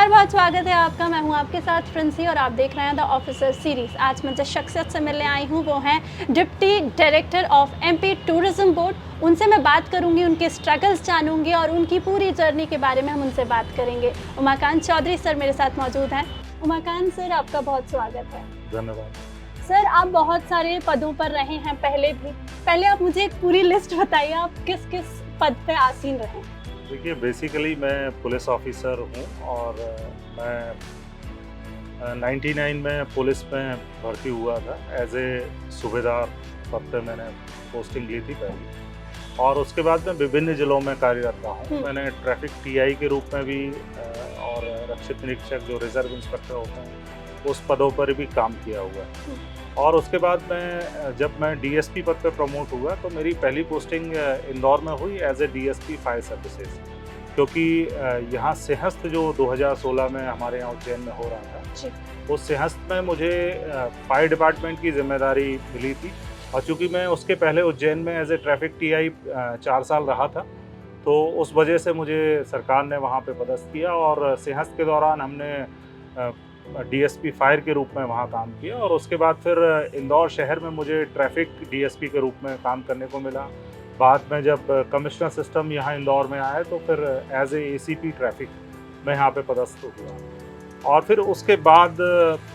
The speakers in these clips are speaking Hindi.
नमस्कार, बहुत स्वागत है आपका। मैं हूं आपके साथ फ्रिंसी और आप देख रहे हैं द ऑफिसर सीरीज। आज मैं जिस शख्सियत से मिलने आई हूं वो हैं deputy director of MP tourism board. उनसे मैं बात करूंगी, उनके स्ट्रगल्स जानूंगी और उनकी पूरी जर्नी के बारे में हम उनसे बात करेंगे। उमाकांत चौधरी सर मेरे साथ मौजूद हैं। उमाकांत सर, आपका बहुत स्वागत है। धन्यवाद। सर, आप बहुत सारे पदों पर रहे हैं पहले भी। पहले आप मुझे एक पूरी लिस्ट बताइए, आप किस किस पद पे आसीन रहे। देखिए, बेसिकली मैं पुलिस ऑफिसर हूँ और मैं 99 में पुलिस में भर्ती हुआ था। एज ए सूबेदार पद पे मैंने पोस्टिंग ली थी पहले, और उसके बाद मैं विभिन्न ज़िलों में कार्यरत रहा हूँ। मैंने ट्रैफिक टीआई के रूप में भी और रक्षित निरीक्षक जो रिजर्व इंस्पेक्टर होते हैं उस पदों पर भी काम किया हुआ है। और उसके बाद जब मैं डीएसपी पद पे प्रमोट हुआ तो मेरी पहली पोस्टिंग इंदौर में हुई as a DSP fire services, क्योंकि यहाँ सिंहस्थ जो 2016 में हमारे यहाँ उज्जैन में हो रहा था, उस सिंहस्थ में मुझे फायर डिपार्टमेंट की जिम्मेदारी मिली थी। और चूँकि मैं उसके पहले उज्जैन में एज ए ट्रैफिक टीआई 4 साल रहा था, तो उस वजह से मुझे सरकार ने वहाँ पे पदस्थ किया और सिंहस्थ के दौरान हमने डीएसपी फायर के रूप में वहाँ काम किया। और उसके बाद फिर इंदौर शहर में मुझे ट्रैफिक डीएसपी के रूप में काम करने को मिला। बाद में जब कमिश्नर सिस्टम यहाँ इंदौर में आया तो फिर एज ए एसीपी ट्रैफिक मैं यहाँ पे पदस्थ हुआ। और फिर उसके बाद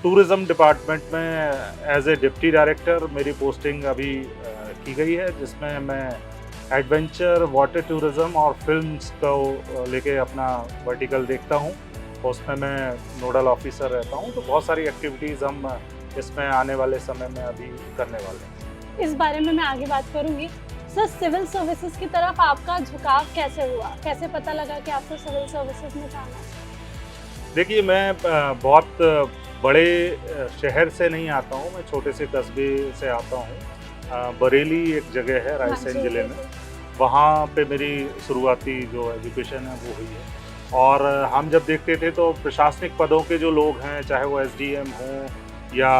टूरिज़्म डिपार्टमेंट में एज ए डिप्टी डायरेक्टर मेरी पोस्टिंग अभी की गई है, जिसमें मैं एडवेंचर, वाटर टूरिज़्म और फिल्म्स को लेके अपना वर्टिकल देखता हूँ। उसमें मैं नोडल ऑफिसर रहता हूँ। तो बहुत सारी एक्टिविटीज़ हम इसमें आने वाले समय में अभी करने वाले हैं। इस बारे में मैं आगे बात करूँगी। सर, सिविल सर्विसेज की तरफ आपका झुकाव कैसे हुआ? कैसे पता लगा कि आपको सिविल सर्विसेज में जाना है? देखिए, मैं बहुत बड़े शहर से नहीं आता हूँ, मैं छोटे से कस्बे से आता हूँ। बरेली एक जगह है रायसेन ज़िले में, वहाँ पे मेरी शुरुआती जो एजुकेशन है वो हुई है। और हम जब देखते थे तो प्रशासनिक पदों के जो लोग हैं, चाहे वो एसडीएम हों या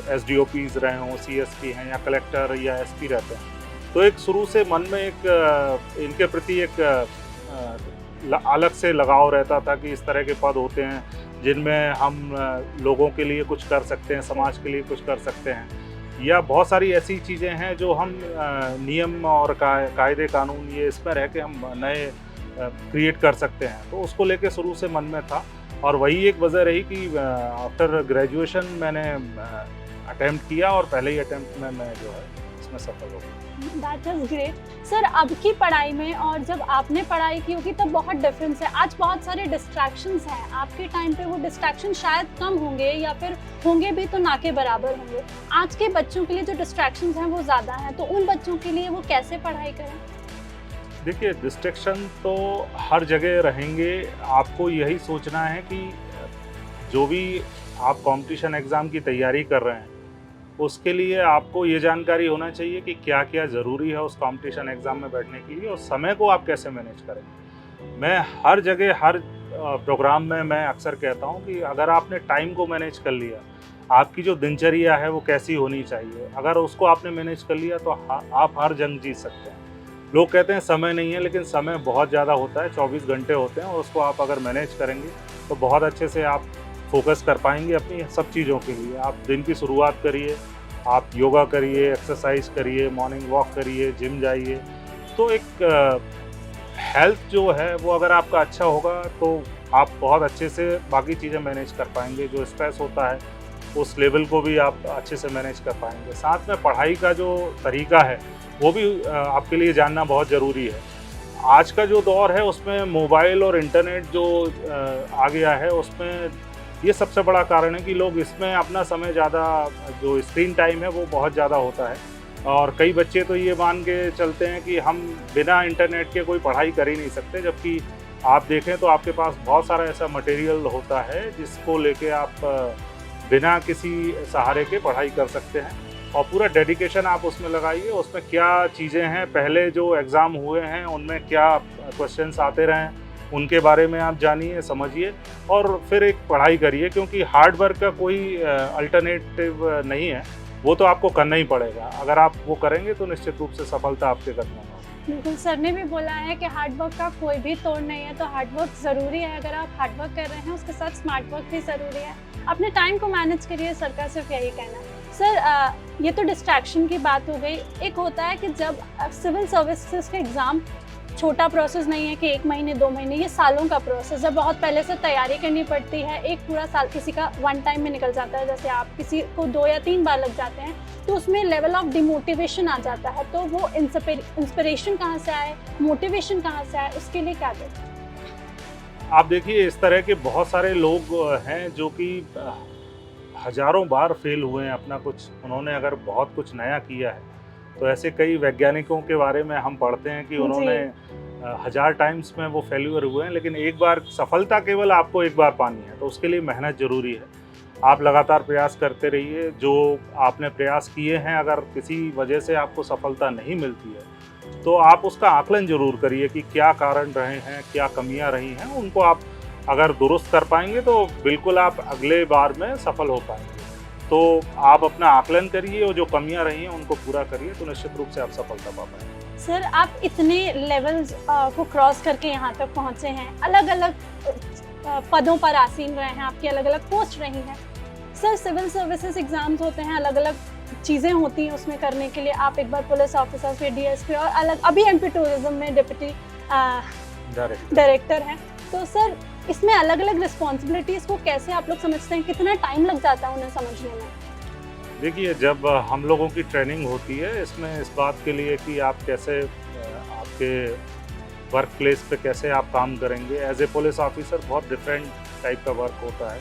एसडीओपीज रहे हों, सीएसपी हैं या कलेक्टर या एसपी रहते हैं, तो एक शुरू से मन में एक इनके प्रति एक अलग से लगाव रहता था कि इस तरह के पद होते हैं जिनमें हम लोगों के लिए कुछ कर सकते हैं, समाज के लिए कुछ कर सकते हैं, या बहुत सारी ऐसी चीज़ें हैं जो हम नियम और कायदे कानून ये इसमें रह के हम नए क्रिएट कर सकते हैं। तो उसको लेके शुरू से मन में था और वही एक वजह रही कि आफ्टर ग्रेजुएशन मैंने अटेम्प्ट किया और पहले ही अटेम्प्ट में मैं जो है इसमें सफल हो गया। That is great. सर, अब की पढ़ाई में और जब आपने पढ़ाई की होगी तब बहुत डिफरेंस है। आज बहुत सारे डिस्ट्रैक्शंस हैं, आपके टाइम पे वो डिस्ट्रैक्शन शायद कम होंगे या फिर होंगे भी तो ना के बराबर होंगे। आज के बच्चों के लिए जो डिस्ट्रैक्शंस हैं वो ज़्यादा हैं, तो उन बच्चों के लिए वो कैसे पढ़ाई करें? देखिए, डिस्ट्रैक्शन तो हर जगह रहेंगे। आपको यही सोचना है कि जो भी आप कंपटीशन एग्ज़ाम की तैयारी कर रहे हैं उसके लिए आपको ये जानकारी होना चाहिए कि क्या क्या ज़रूरी है उस कंपटीशन एग्ज़ाम में बैठने के लिए और समय को आप कैसे मैनेज करें। मैं हर जगह हर प्रोग्राम में मैं अक्सर कहता हूँ कि अगर आपने टाइम को मैनेज कर लिया, आपकी जो दिनचर्या है वो कैसी होनी चाहिए, अगर उसको आपने मैनेज कर लिया तो आप हर जंग जीत सकते हैं। लोग कहते हैं समय नहीं है, लेकिन समय बहुत ज़्यादा होता है, 24 घंटे होते हैं और उसको आप अगर मैनेज करेंगे तो बहुत अच्छे से आप फोकस कर पाएंगे अपनी सब चीज़ों के लिए। आप दिन की शुरुआत करिए, आप योगा करिए, एक्सरसाइज करिए, मॉर्निंग वॉक करिए, जिम जाइए। तो एक हेल्थ जो है वो अगर आपका अच्छा होगा तो आप बहुत अच्छे से बाकी चीज़ें मैनेज कर पाएंगे। जो स्ट्रेस होता है उस लेवल को भी आप अच्छे से मैनेज कर पाएंगे। साथ में पढ़ाई का जो तरीका है वो भी आपके लिए जानना बहुत ज़रूरी है। आज का जो दौर है उसमें मोबाइल और इंटरनेट जो आ गया है, उसमें ये सबसे बड़ा कारण है कि लोग इसमें अपना समय ज़्यादा, जो स्क्रीन टाइम है वो बहुत ज़्यादा होता है। और कई बच्चे तो ये मान के चलते हैं कि हम बिना इंटरनेट के कोई पढ़ाई कर ही नहीं सकते, जबकि आप देखें तो आपके पास बहुत सारा ऐसा मटेरियल होता है जिसको लेके आप बिना किसी सहारे के पढ़ाई कर सकते हैं और पूरा डेडिकेशन आप उसमें लगाइए। उसमें क्या चीज़ें हैं, पहले जो एग्ज़ाम हुए हैं उनमें क्या क्वेश्चंस आते रहे हैं, उनके बारे में आप जानिए, समझिए और फिर एक पढ़ाई करिए, क्योंकि हार्ड वर्क का कोई अल्टरनेटिव नहीं है, वो तो आपको करना ही पड़ेगा। अगर आप वो करेंगे तो निश्चित रूप से सफलता आपके कदमों में। बिल्कुल, सर ने भी बोला है कि हार्ड वर्क का कोई भी तोड़ नहीं है, तो हार्ड वर्क ज़रूरी है। अगर आप हार्ड वर्क कर रहे हैं, उसके साथ स्मार्ट वर्क भी ज़रूरी है। अपने टाइम को मैनेज करिए, सर का सिर्फ यही कहना है। सर ये तो डिस्ट्रैक्शन की बात हो गई। एक होता है कि जब सिविल सर्विसेज के एग्ज़ाम छोटा प्रोसेस नहीं है कि 1 महीने 2 महीने, ये सालों का प्रोसेस है। बहुत पहले से तैयारी करनी पड़ती है। एक पूरा साल किसी का वन टाइम में निकल जाता है, जैसे आप किसी को 2 या 3 बार लग जाते हैं, तो उसमें लेवल ऑफ डिमोटिवेशन आ जाता है। तो वो इंस्पिरेशन कहाँ से आए, मोटिवेशन कहाँ से आए, उसके लिए क्या करें? आप देखिए, इस तरह के बहुत सारे लोग हैं जो कि हजारों बार फेल हुए हैं अपना कुछ, उन्होंने अगर बहुत कुछ नया किया है, तो ऐसे कई वैज्ञानिकों के बारे में हम पढ़ते हैं कि उन्होंने जी। 1000 टाइम्स में वो फेल्यूर हुए हैं, लेकिन एक बार सफलता केवल आपको एक बार पानी है, तो उसके लिए मेहनत ज़रूरी है। आप लगातार प्रयास करते रहिए। जो आपने प्रयास किए हैं, अगर किसी वजह से आपको सफलता नहीं मिलती है, तो आप उसका आकलन ज़रूर करिए कि क्या कारण रहे हैं, क्या कमियां रही हैं। उनको आप अगर दुरुस्त कर पाएंगे तो बिल्कुल आप अगले बार में सफल हो पाएंगे। तो आप अपना आकलन करिए और जो कमियां रही हैं उनको पूरा करिए, तो निश्चित रूप से आप सफलता पा पाएंगे। सर, आप इतने लेवल्स को क्रॉस करके यहाँ तक पहुँचे हैं, अलग-अलग पदों पर आसीन रहे हैं, आपकी अलग-अलग पोस्ट रही हैं। सर, सिविल सर्विसेज एग्ज़ाम्स होते हैं, अलग-अलग चीज़ें होती हैं उसमें करने के लिए। आप एक बार पुलिस ऑफिसर, फिर डीएसपी और अलग अभी एमपी टूरिज्म में डिप्टी डायरेक्टर हैं। तो सर, इसमें अलग-अलग रिस्पॉन्सिबिलिटीज़ को कैसे आप लोग समझते हैं? कितना टाइम लग जाता है उन्हें समझने में? देखिए, जब हम लोगों की ट्रेनिंग होती है इसमें इस बात के लिए कि आप कैसे आपके वर्क प्लेस पे कैसे आप काम करेंगे। एज ए पुलिस ऑफिसर बहुत डिफरेंट टाइप का वर्क होता है,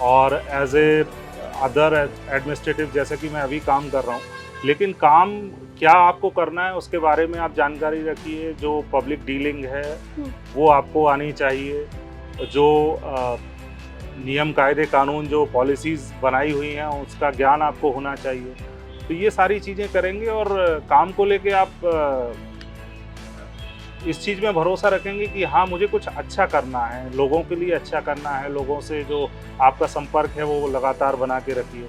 और एज ए अदर एडमिनिस्ट्रेटिव जैसे कि मैं अभी काम कर रहा हूँ, लेकिन काम क्या आपको करना है उसके बारे में आप जानकारी रखिए। जो पब्लिक डीलिंग है वो आपको आनी चाहिए। जो नियम कायदे कानून जो पॉलिसीज़ बनाई हुई हैं उसका ज्ञान आपको होना चाहिए। तो ये सारी चीज़ें करेंगे और काम को लेके आप इस चीज़ में भरोसा रखेंगे कि हाँ, मुझे कुछ अच्छा करना है, लोगों के लिए अच्छा करना है। लोगों से जो आपका संपर्क है वो लगातार बना के रखिए।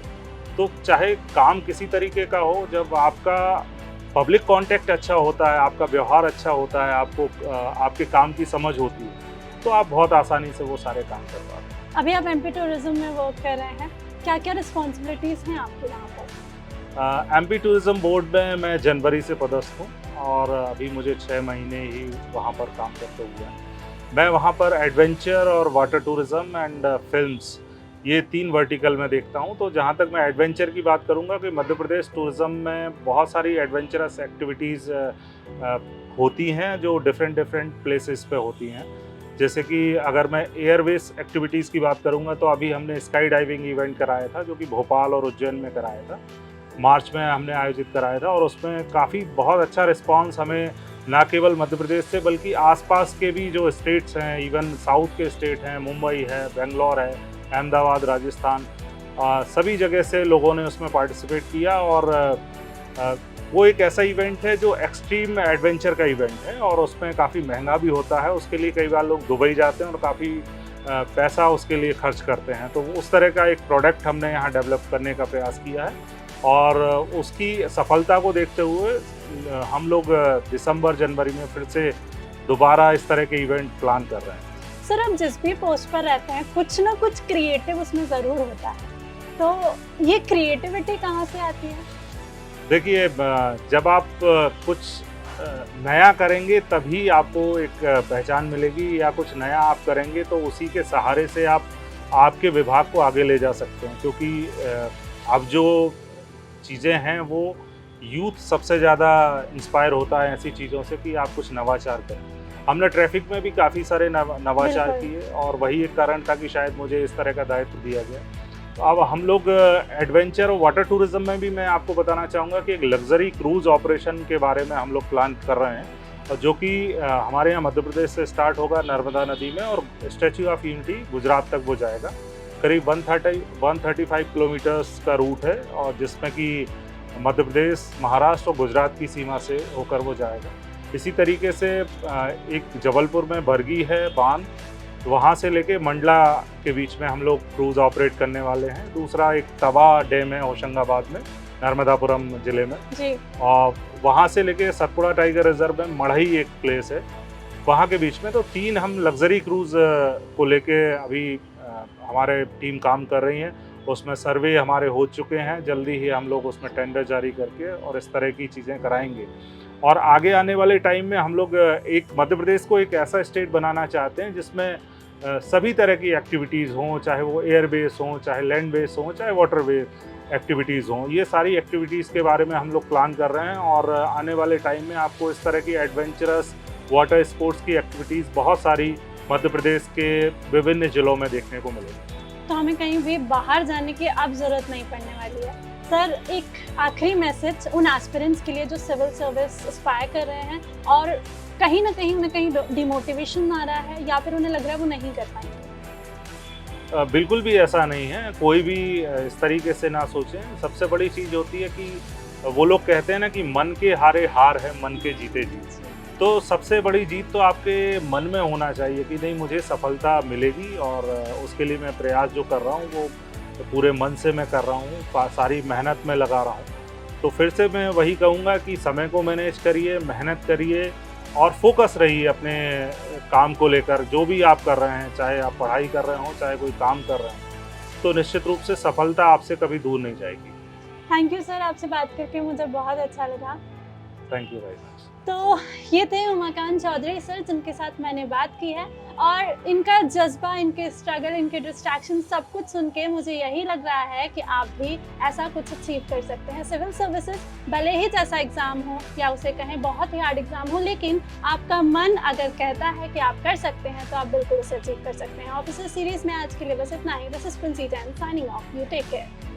तो चाहे काम किसी तरीके का हो, जब आपका पब्लिक कांटेक्ट अच्छा होता है, आपका व्यवहार अच्छा होता है, आपको आपके काम की समझ होती है, तो आप बहुत आसानी से वो सारे काम कर पाते हैं। अभी आप एमपी टूरिज्म में वर्क कर रहे हैं, क्या-क्या रिस्पॉन्सिबिलिटीज़ हैं आपकी वहाँ पर? एमपी टूरिज्म बोर्ड में मैं जनवरी से पदस्थ हूँ, और अभी मुझे 6 महीने ही वहाँ पर काम करते हुए हैं। मैं वहाँ पर एडवेंचर और वाटर टूरिज्म एंड फिल्म्स, ये 3 वर्टिकल में देखता हूँ। तो जहाँ तक मैं एडवेंचर की बात करूँगा कि मध्य प्रदेश टूरिज्म में बहुत सारी एडवेंचरस एक्टिविटीज़ होती हैं जो डिफरेंट प्लेसेस पे होती हैं। जैसे कि अगर मैं एयरवेज एक्टिविटीज़ की बात करूँगा, तो अभी हमने स्काई डाइविंग इवेंट कराया था, जो कि भोपाल और उज्जैन में कराया था। मार्च में हमने आयोजित कराया था, और उसमें काफ़ी बहुत अच्छा रिस्पांस हमें ना केवल मध्य प्रदेश से बल्कि आसपास के भी जो स्टेट्स हैं, इवन साउथ के स्टेट हैं, मुंबई है, बेंगलोर है, अहमदाबाद, राजस्थान, सभी जगह से लोगों ने उसमें पार्टिसिपेट किया। और वो एक ऐसा इवेंट है जो एक्सट्रीम एडवेंचर का इवेंट है, और उसमें काफ़ी महंगा भी होता है। उसके लिए कई बार लोग दुबई जाते हैं और काफ़ी पैसा उसके लिए खर्च करते हैं। तो उस तरह का एक प्रोडक्ट हमने यहाँ डेवलप करने का प्रयास किया है, और उसकी सफलता को देखते हुए हम लोग दिसंबर जनवरी में फिर से दोबारा इस तरह के इवेंट प्लान कर रहे हैं। सर, हम जिस भी पोस्ट पर रहते हैं, कुछ ना कुछ क्रिएटिव उसमें ज़रूर होता है, तो ये क्रिएटिविटी कहाँ से आती है? देखिए, जब आप कुछ नया करेंगे तभी आपको एक पहचान मिलेगी, या कुछ नया आप करेंगे तो उसी के सहारे से आप आपके विभाग को आगे ले जा सकते हैं। क्योंकि अब जो चीज़ें हैं वो यूथ सबसे ज़्यादा इंस्पायर होता है ऐसी चीज़ों से कि आप कुछ नवाचार करें। हमने ट्रैफिक में भी काफ़ी सारे नवाचार किए, और वही एक कारण था कि शायद मुझे इस तरह का दायित्व दिया गया। तो अब हम लोग एडवेंचर और वाटर टूरिज्म में भी मैं आपको बताना चाहूँगा कि एक लग्जरी क्रूज़ ऑपरेशन के बारे में हम लोग प्लान कर रहे हैं, और जो कि हमारे यहाँ मध्य प्रदेश से स्टार्ट होगा नर्मदा नदी में, और स्टैच्यू ऑफ यूनिटी गुजरात तक वो जाएगा। करीब 135 किलोमीटर्स का रूट है, और जिसमें कि मध्य प्रदेश, महाराष्ट्र और गुजरात की सीमा से होकर वो जाएगा। इसी तरीके से एक जबलपुर में बरगी है बांध, वहाँ से लेके मंडला के बीच में हम लोग क्रूज़ ऑपरेट करने वाले हैं। दूसरा एक तवा डैम है होशंगाबाद में, नर्मदापुरम ज़िले में। जी। और वहाँ से लेके सतपुड़ा टाइगर रिजर्व में मढ़ई एक प्लेस है, वहाँ के बीच में। तो 3 हम लग्जरी क्रूज़ को लेके अभी हमारे टीम काम कर रही है। उसमें सर्वे हमारे हो चुके हैं, जल्दी ही हम लोग उसमें टेंडर जारी करके और इस तरह की चीज़ें कराएंगे। और आगे आने वाले टाइम में हम लोग एक मध्य प्रदेश को एक ऐसा स्टेट बनाना चाहते हैं जिसमें सभी तरह की एक्टिविटीज़ हों, चाहे वो एयर बेस हों, चाहे लैंड बेस हों, चाहे वाटर बेस एक्टिविटीज़ हों। ये सारी एक्टिविटीज़ के बारे में हम लोग प्लान कर रहे हैं और आने वाले टाइम में आपको इस तरह की एडवेंचरस वाटर स्पोर्ट्स की एक्टिविटीज़ बहुत सारी मध्य प्रदेश के विभिन्न ज़िलों में देखने को मिलेगी। तो हमें कहीं भी बाहर जाने की अब ज़रूरत नहीं पड़ने वाली है। सर, एक आखिरी मैसेज उन एस्पिरेंट्स के लिए जो सिविल सर्विस एस्पायर कर रहे हैं और कहीं ना कहीं उन्हें कहीं डिमोटिवेशन आ रहा है या फिर उन्हें लग रहा है वो नहीं कर पाएंगे। बिल्कुल भी ऐसा नहीं है, कोई भी इस तरीके से ना सोचें। सबसे बड़ी चीज़ होती है कि वो लोग कहते हैं ना कि मन के हारे हार है, मन के जीते जीत। तो सबसे बड़ी जीत तो आपके मन में होना चाहिए कि नहीं, मुझे सफलता मिलेगी और उसके लिए मैं प्रयास जो कर रहा हूँ वो पूरे मन से मैं कर रहा हूँ, सारी मेहनत में लगा रहा हूँ। तो फिर से मैं वही कहूँगा कि समय को मैनेज करिए, मेहनत करिए और फोकस रहिए अपने काम को लेकर। जो भी आप कर रहे हैं, चाहे आप पढ़ाई कर रहे हो, चाहे कोई काम कर रहे हैं, तो निश्चित रूप से सफलता आपसे कभी दूर नहीं जाएगी। थैंक यू सर, आपसे बात करके मुझे बहुत अच्छा लगा। Thank you very much. तो ये थे उमाकांत चौधरी सर जिनके साथ मैंने बात की है और इनका जज्बा, इनके स्ट्रगल, इनके डिस्ट्रैक्शन सब कुछ सुन के मुझे यही लग रहा है कि आप भी ऐसा कुछ अचीव कर सकते हैं। सिविल सर्विसेज भले ही जैसा एग्ज़ाम हो या उसे कहें बहुत ही हार्ड एग्ज़ाम हो, लेकिन आपका मन अगर कहता है कि आप कर सकते हैं तो आप बिल्कुल उसे अचीव कर सकते हैं। ऑफिसर सीरीज़ में आज के लिए बस इतना ही। This is Princy Jain signing off. You take care.